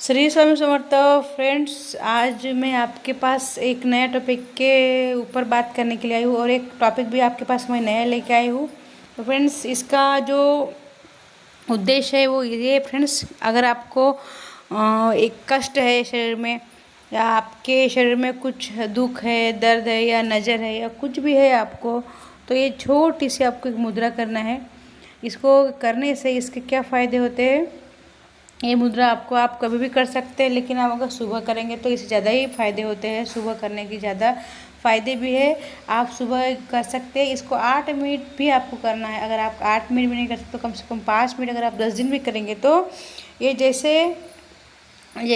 Shri Swami Samarth friends, आज मैं आपके पास एक नया टॉपिक के ऊपर बात करने के लिए आई हूँ और एक टॉपिक भी आपके पास मैं नया लेके आई हूँ। तो फ्रेंड्स, इसका जो उद्देश्य है वो ये फ्रेंड्स, अगर आपको एक कष्ट है शरीर में या आपके शरीर में कुछ दुख है, दर्द है या नज़र है या कुछ भी है आपको, तो ये छोटी सी आपको एक मुद्रा करना है। इसको करने से इसके क्या फ़ायदे होते हैं, ये मुद्रा आपको आप कभी भी कर सकते हैं, लेकिन आप अगर सुबह करेंगे तो इससे ज़्यादा ही फ़ायदे होते हैं। सुबह करने की ज़्यादा फ़ायदे भी है। आप सुबह कर सकते हैं। इसको 8 मिनट भी आपको करना है। अगर आप 8 मिनट भी नहीं कर सकते तो कम से कम 5 मिनट अगर आप 10 दिन भी करेंगे तो ये जैसे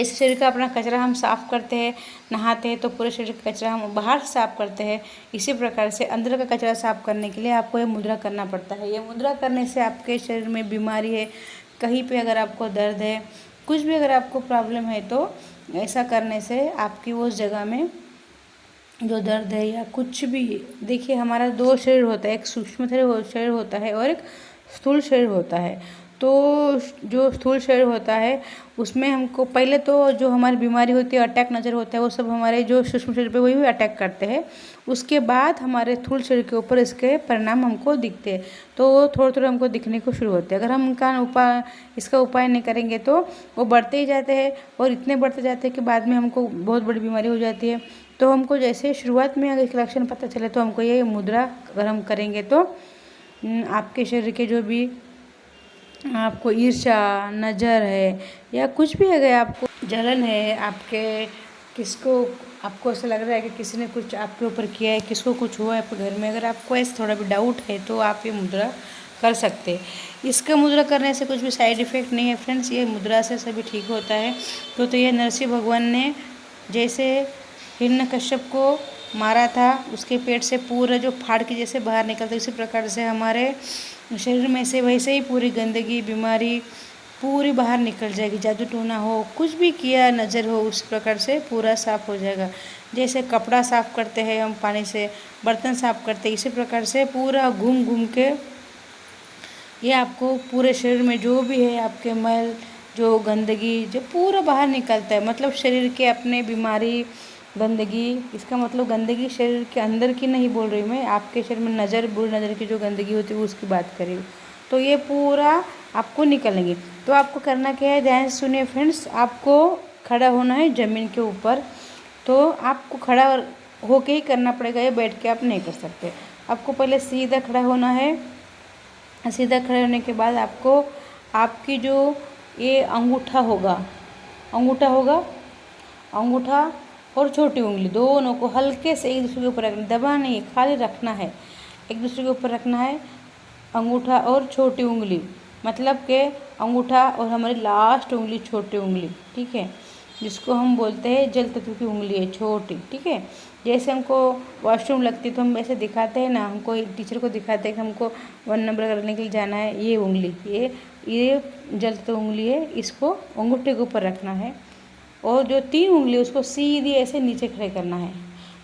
शरीर का अपना कचरा हम साफ़ करते हैं, नहाते हैं तो पूरे शरीर का कचरा हम बाहर से साफ़ करते हैं, इसी प्रकार से अंदर का कचरा साफ़ करने के लिए आपको ये मुद्रा करना पड़ता है। ये मुद्रा करने से आपके शरीर में बीमारी है, कहीं पे अगर आपको दर्द है, कुछ भी अगर आपको प्रॉब्लम है, तो ऐसा करने से आपकी उस जगह में जो दर्द है या कुछ भी, देखिए हमारा 2 शरीर होता है, एक सूक्ष्म शरीर होता है और एक स्थूल शरीर होता है। तो जो स्थूल शरीर होता है उसमें हमको पहले तो जो हमारी बीमारी होती है, अटैक नज़र होता है, वो सब हमारे जो सूक्ष्म शरीर पे वही भी अटैक करते हैं। उसके बाद हमारे स्थूल शरीर के ऊपर इसके परिणाम हमको दिखते हैं, तो वो थोड़े थोड़े हमको दिखने को शुरू होते हैं। अगर हम इसका उपाय नहीं करेंगे तो वो बढ़ते ही जाते हैं और इतने बढ़ते जाते हैं कि बाद में हमको बहुत बड़ी बीमारी हो जाती है। तो हमको जैसे शुरुआत में अगर इसके लक्षण पता चले तो हमको ये मुद्रा अगर हम करेंगे तो आपके शरीर के जो भी आपको ईर्ष्या, नज़र है या कुछ भी अगर आपको जलन है, आपको ऐसा लग रहा है कि किसी ने कुछ आपके ऊपर किया है, किसको कुछ हुआ है आपके घर में, अगर आपको ऐसा थोड़ा भी डाउट है तो आप ये मुद्रा कर सकते हैं। इसका मुद्रा करने से कुछ भी साइड इफ़ेक्ट नहीं है फ्रेंड्स, ये मुद्रा से सभी ठीक होता है। तो ये नरसिंह भगवान ने जैसे हिरण्यकश्यप को मारा था, उसके पेट से पूरा जो फाड़ के जैसे बाहर निकलता है, इसी प्रकार से हमारे शरीर में से वैसे ही पूरी गंदगी, बीमारी पूरी बाहर निकल जाएगी। जादू टोना हो, कुछ भी किया, नज़र हो, उस प्रकार से पूरा साफ़ हो जाएगा। जैसे कपड़ा साफ़ करते हैं हम पानी से, बर्तन साफ़ करते हैं, इसी प्रकार से पूरा घूम घूम के ये आपको पूरे शरीर में जो भी है आपके मैल, जो गंदगी, जो पूरा बाहर निकलता है। मतलब शरीर के अपने बीमारी, गंदगी, इसका मतलब गंदगी शरीर के अंदर की नहीं बोल रही मैं, आपके शरीर में नज़र, बुरी नज़र की जो गंदगी होती है उसकी बात कर रही हूँ। तो ये पूरा आपको निकलेंगे। तो आपको करना क्या है, ध्यान से सुनिए फ्रेंड्स। आपको खड़ा होना है ज़मीन के ऊपर। तो आपको खड़ा होके ही करना पड़ेगा, ये बैठ के आप नहीं कर सकते। आपको पहले सीधा खड़ा होना है। सीधा खड़े होने के बाद आपको आपकी जो ये अंगूठा होगा और छोटी उंगली दोनों को हल्के से एक दूसरे के ऊपर रखना, दबा नहीं, खाली रखना है, एक दूसरे के ऊपर रखना है। अंगूठा और छोटी उंगली, मतलब कि अंगूठा और हमारी लास्ट उंगली छोटी उंगली, ठीक है, जिसको हम बोलते हैं जल तत्व की उंगली है, छोटी, ठीक है। जैसे हमको वॉशरूम लगती है तो हम ऐसे दिखाते हैं ना, हमको एक टीचर को दिखाते हैं कि हमको 1 नंबर करने के लिए जाना है, ये उंगली, ये जल तत्व उंगली है, इसको अंगूठे के ऊपर रखना है। और जो 3 उंगली उसको सीधी ऐसे नीचे खड़े करना है।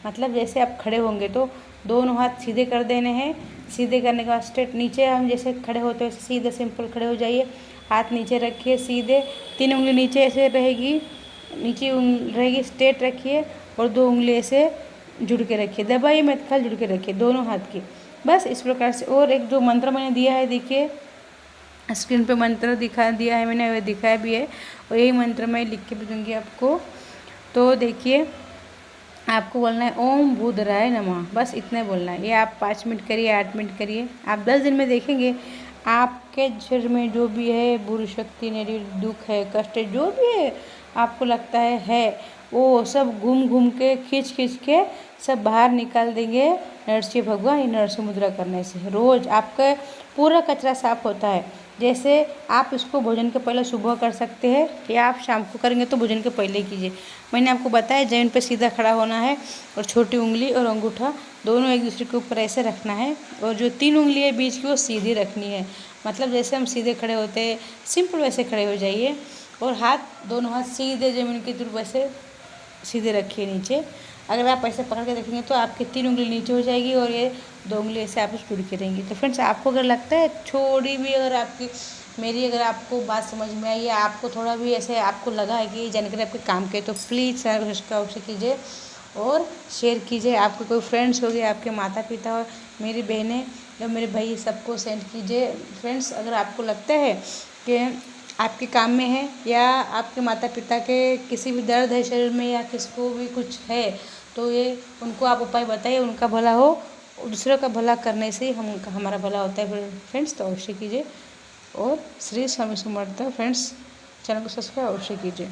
मतलब जैसे आप खड़े होंगे तो दोनों हाथ सीधे कर देने हैं। सीधे करने के बाद स्ट्रेट नीचे, हम जैसे खड़े होते हैं सीधे सिंपल खड़े हो जाइए। हाथ नीचे रखिए सीधे, 3 उंगली नीचे ऐसे रहेगी, नीचे रहेगी, स्ट्रेट रखिए और 2 उंगली ऐसे जुड़ के रखिए, दबाइए मत, खाली जुड़ के रखिए दोनों हाथ की, बस इस प्रकार से। और एक जो मंत्र मैंने दिया है, देखिए स्क्रीन पे मंत्र दिखा दिया है मैंने, दिखाया भी है, और यही मंत्र मैं लिख के भी दूँगी आपको। तो देखिए, आपको बोलना है ओम भूधराय नमः, बस इतने बोलना है। ये आप 5 मिनट करिए, 8 मिनट करिए। आप 10 दिन में देखेंगे आपके शरीर में जो भी है बुरी शक्ति, नेगेटिव, दुख है, कष्ट है, जो भी है आपको लगता है वो सब घूम घूम के, खींच खींच के सब बाहर निकाल देंगे नरसिंह भगवान। ये नरसिंह मुद्रा करने से रोज़ आपका पूरा कचरा साफ होता है। जैसे आप इसको भोजन के पहले सुबह कर सकते हैं या आप शाम को करेंगे तो भोजन के पहले कीजिए। मैंने आपको बताया ज़मीन पे सीधा खड़ा होना है और छोटी उंगली और अंगूठा दोनों एक दूसरे के ऊपर ऐसे रखना है, और जो 3 उंगली है बीच की वो सीधी रखनी है। मतलब जैसे हम सीधे खड़े होते हैं, सिंपल वैसे खड़े हो जाइए, और दोनों हाथ सीधे ज़मीन की तरफ वैसे सीधे रखिए नीचे। अगर आप ऐसे पकड़ के रखेंगे तो आपकी 3 उंगली नीचे हो जाएगी और ये 2 उंगली ऐसे आप जुड़ के रहेंगी। तो फ्रेंड्स, आपको अगर लगता है थोड़ी भी अगर आपकी मेरी अगर आपको बात समझ में आई या आपको थोड़ा भी ऐसे आपको लगा है कि ये जानकारी आपके काम के, तो प्लीज़ चैनल को सब्सक्राइब अवश्य कीजिए और शेयर कीजिए। आपके कोई फ्रेंड्स हो गए, आपके माता पिता और मेरी बहनें या मेरे भाई, सबको सेंड कीजिए। फ्रेंड्स, अगर आपको लगता है कि आपके काम में है या आपके माता पिता के किसी भी दर्द है शरीर में या किसको भी कुछ है, तो ये उनको आप उपाय बताइए, उनका भला हो। दूसरों का भला करने से ही हमारा भला होता है फ्रेंड्स, तो अवश्य कीजिए। और श्री स्वामी समर्थ फ्रेंड्स, चैनल को सब्सक्राइब अवश्य कीजिए।